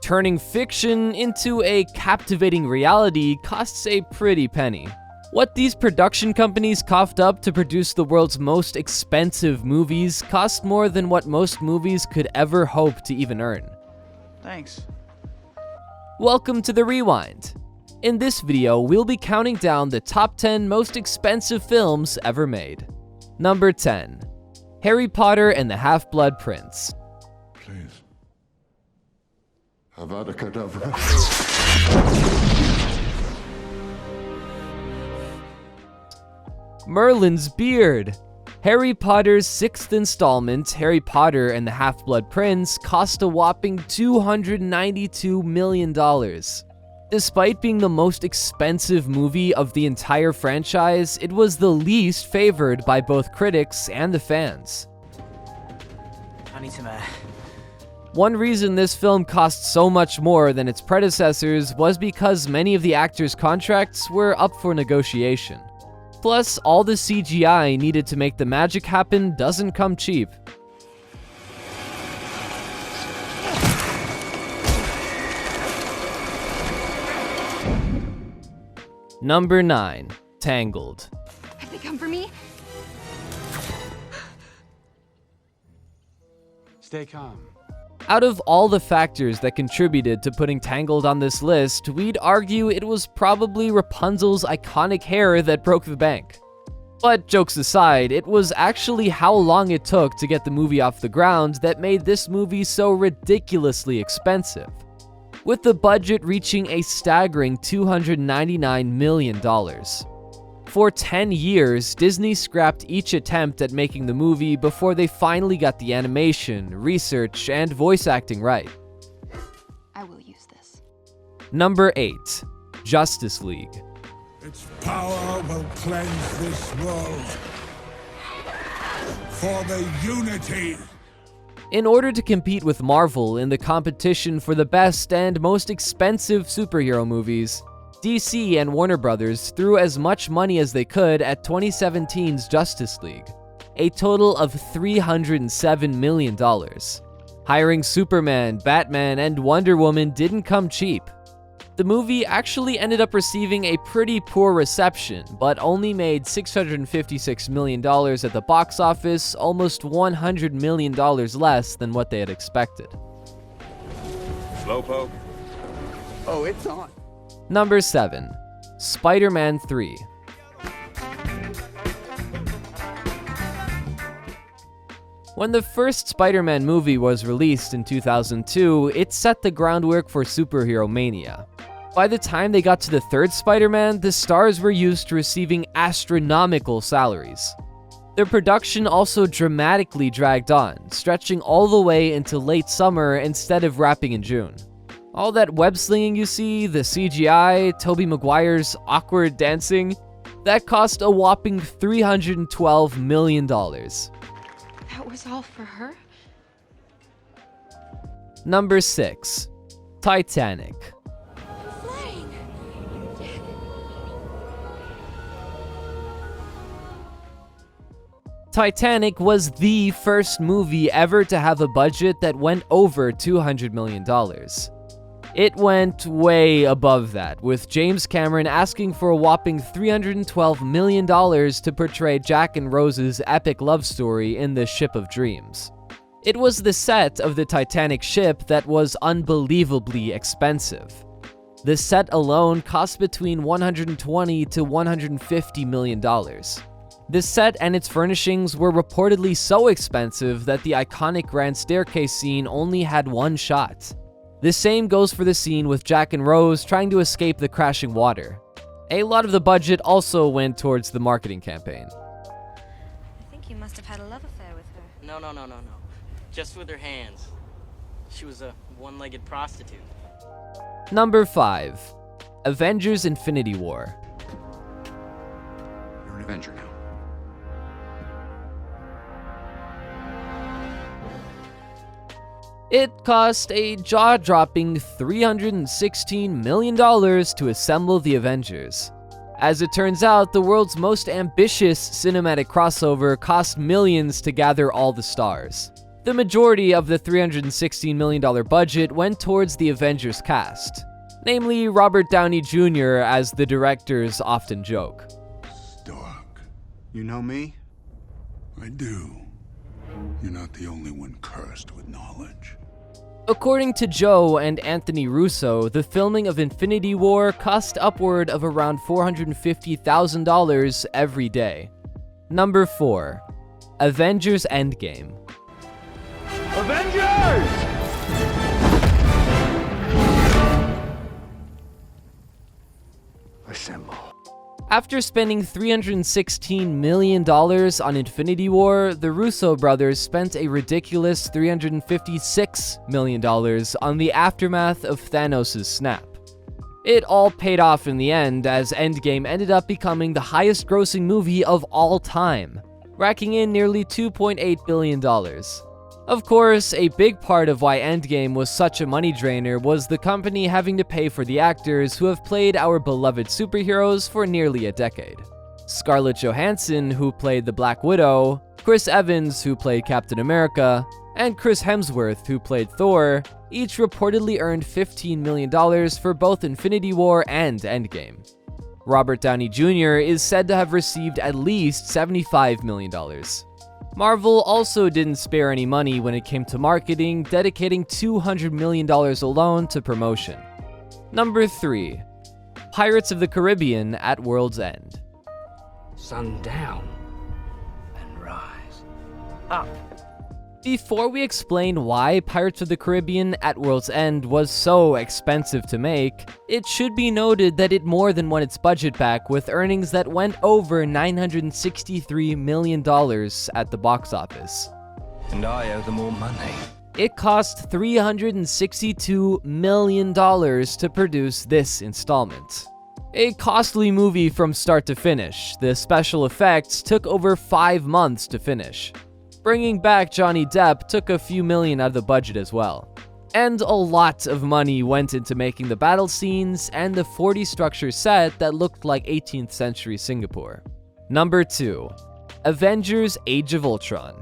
turning fiction into a captivating reality costs a pretty penny. What these production companies coughed up to produce the world's most expensive movies cost more than what most movies could ever hope to even earn. Thanks. Welcome to The Rewind. In this video, we'll be counting down the top 10 most expensive films ever made. Number 10. Harry Potter and the Half-Blood Prince. Please. Avada Kedavra. Merlin's Beard. Harry Potter's sixth installment, Harry Potter and the Half-Blood Prince, cost a whopping $292 million. Despite being the most expensive movie of the entire franchise, it was the least favored by both critics and the fans. I need some air. One reason this film cost so much more than its predecessors was because many of the actors' contracts were up for negotiation. Plus, all the CGI needed to make the magic happen doesn't come cheap. Number 9. Tangled. Have they come for me? Stay calm. Out of all the factors that contributed to putting Tangled on this list, we'd argue it was probably Rapunzel's iconic hair that broke the bank. But jokes aside, it was actually how long it took to get the movie off the ground that made this movie so ridiculously expensive, with the budget reaching a staggering $299 million. For 10 years, Disney scrapped each attempt at making the movie before they finally got the animation, research, and voice acting right. I will use this. Number 8. Justice League. Its power will cleanse this world for the unity. In order to compete with Marvel in the competition for the best and most expensive superhero movies, DC and Warner Brothers threw as much money as they could at 2017's Justice League, a total of $307 million. Hiring Superman, Batman, and Wonder Woman didn't come cheap. The movie actually ended up receiving a pretty poor reception, but only made $656 million at the box office, almost $100 million less than what they had expected. Slowpoke. Oh, it's on. Number 7. Spider-Man 3. When the first Spider-Man movie was released in 2002, it set the groundwork for superhero mania. By the time they got to the third Spider-Man, the stars were used to receiving astronomical salaries. Their production also dramatically dragged on, stretching all the way into late summer instead of wrapping in June. All that web-slinging you see, the CGI, Tobey Maguire's awkward dancing, that cost a whopping $312 million. That was all for her? Number 6. Titanic. Flying! Titanic was the first movie ever to have a budget that went over $200 million. It went way above that, with James Cameron asking for a whopping $312 million to portray Jack and Rose's epic love story in the Ship of Dreams. It was the set of the Titanic ship that was unbelievably expensive. The set alone cost between $120 to $150 million. The set and its furnishings were reportedly so expensive that the iconic grand staircase scene only had one shot. The same goes for the scene with Jack and Rose trying to escape the crashing water. A lot of the budget also went towards the marketing campaign. I think you must have had a love affair with her. No. Just with her hands. She was a one-legged prostitute. Number 5. Avengers: Infinity War. You're an Avenger now. It cost a jaw-dropping $316 million to assemble the Avengers. As it turns out, the world's most ambitious cinematic crossover cost millions to gather all the stars. The majority of the $316 million budget went towards the Avengers cast, namely Robert Downey Jr. as the directors often joke. Stark. You know me? I do. You're not the only one cursed with knowledge. According to Joe and Anthony Russo, the filming of Infinity War cost upward of around $450,000 every day. Number 4. Avengers Endgame. Assemble. After spending $316 million on Infinity War, the Russo brothers spent a ridiculous $356 million on the aftermath of Thanos' snap. It all paid off in the end, as Endgame ended up becoming the highest-grossing movie of all time, racking in nearly $2.8 billion. Of course, a big part of why Endgame was such a money drainer was the company having to pay for the actors who have played our beloved superheroes for nearly a decade. Scarlett Johansson, who played the Black Widow, Chris Evans, who played Captain America, and Chris Hemsworth, who played Thor, each reportedly earned $15 million for both Infinity War and Endgame. Robert Downey Jr. is said to have received at least $75 million. Marvel also didn't spare any money when it came to marketing, dedicating $200 million alone to promotion. Number 3. Pirates of the Caribbean at World's End. Sun down and rise up. Before we explain why Pirates of the Caribbean at World's End was so expensive to make, it should be noted that it more than won its budget back with earnings that went over $963 million at the box office. And I owe them all money. It cost $362 million to produce this installment. A costly movie from start to finish, the special effects took over 5 months to finish. Bringing back Johnny Depp took a few million out of the budget as well. And a lot of money went into making the battle scenes and the 4D structure set that looked like 18th century Singapore. Number 2. Avengers Age of Ultron.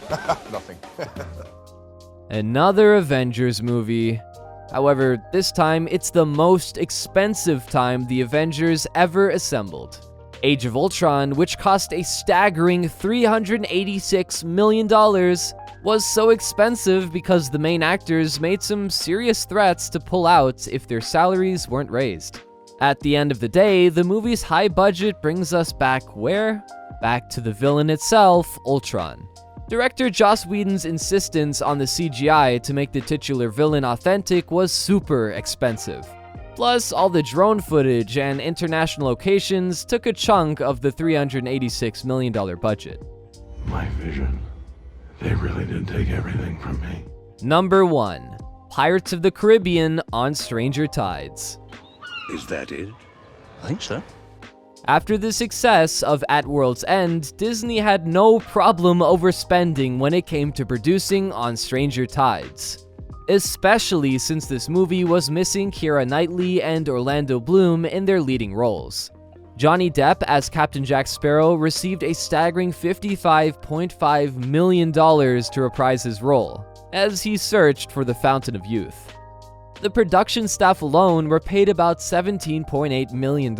Nothing. Another Avengers movie. However, this time it's the most expensive time the Avengers ever assembled. Age of Ultron, which cost a staggering $386 million, was so expensive because the main actors made some serious threats to pull out if their salaries weren't raised. At the end of the day, the movie's high budget brings us back where? Back to the villain itself, Ultron. Director Joss Whedon's insistence on the CGI to make the titular villain authentic was super expensive. Plus, all the drone footage and international locations took a chunk of the $386 million budget. My vision. They really did take everything from me. Number 1. Pirates of the Caribbean on Stranger Tides. Is that it? I think so. After the success of At World's End, Disney had no problem overspending when it came to producing On Stranger Tides. Especially since this movie was missing Keira Knightley and Orlando Bloom in their leading roles. Johnny Depp as Captain Jack Sparrow received a staggering $55.5 million to reprise his role, as he searched for the Fountain of Youth. The production staff alone were paid about $17.8 million.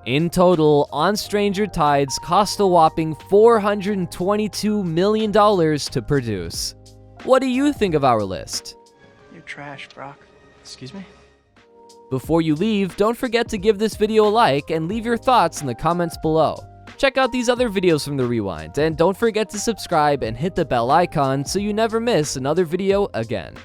In total, On Stranger Tides cost a whopping $422 million to produce. What do you think of our list? You're trash, Brock. Excuse me? Before you leave, don't forget to give this video a like and leave your thoughts in the comments below. Check out these other videos from The Rewind, and don't forget to subscribe and hit the bell icon so you never miss another video again.